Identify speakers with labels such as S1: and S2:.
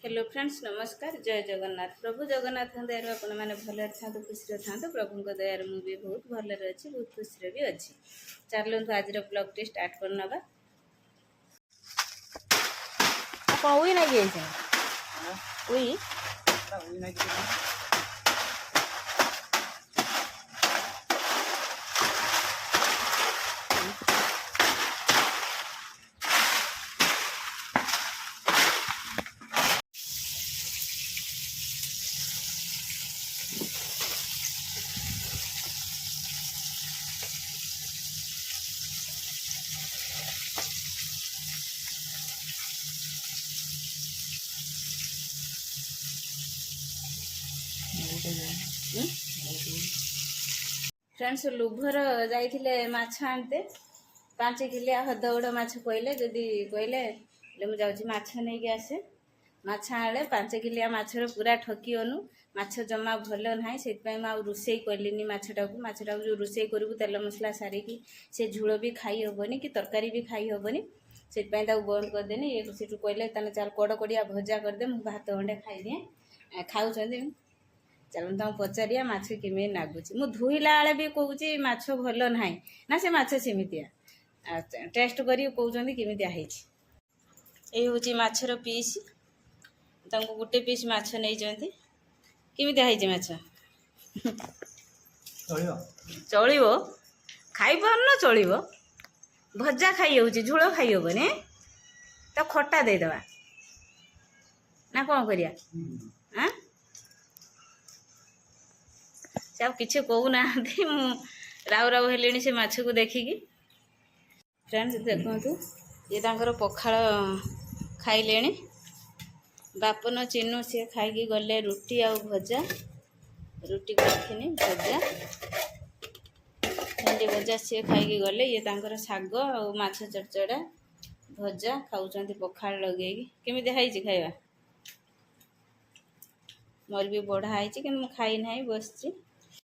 S1: hello friends नमस्कार जय जगन्नाथ प्रभु जगन्नाथ दयार आपण मैंने भले था खुशी था प्रभु दयार मुझे बहुत भले अच्छी बहुत खुशी भी अच्छी चलते आज ब्लॉग टी स्टार्ट करना उई ना उई फ्रेंड्स लुभर जाइए माछ आनते 5 किलिया हदौड़ माछ कहले जदि कहले मुझे जाऊँगी माछ नहीं कि आसे माछ आने 5 किलिया माछर पूरा ठकी अनु माछ जमा भल ना से रोसे कलिनी माछटा जो रोसे करूँ तेल मसला सारिकी से झोल भी खाई हेनी कि तरकारी भी खाई हेनी से बंद करदेनी से कहले चल कड़कड़िया भजा करदे मुझे भात खंडे खाईदिए खाऊँ चलो तुम पचारिया माछ केमी नागुच मु धोइला बेले भी कहूँ माछ भल ना ना से माछ सेमितिया टेस्ट करी कहते केमितिया ये हूँ माछर पीस तुमको गोटे पीस माछ नहीं केमितिया है माछ चलो खाई पार चलो भजा खाई हो झोल खाई हेनी तो खटा देदेवा ना कौन करिया से आप किसी कहूना राउ राउ हेले से माछ को देखिकी फ्रेंड्स देखु ये पखाड़ खाइले बापन चिन्नु सी खाई गले रुटी आ भजा रुटी करथिनी भजा भेंडी भजा सी खाई गले ये शाग आ माछ चरचड़ा भजा खाऊँ पखाड़ लगे केमी है खाइबा मोर भी बढ़ा है कि खाई ना बस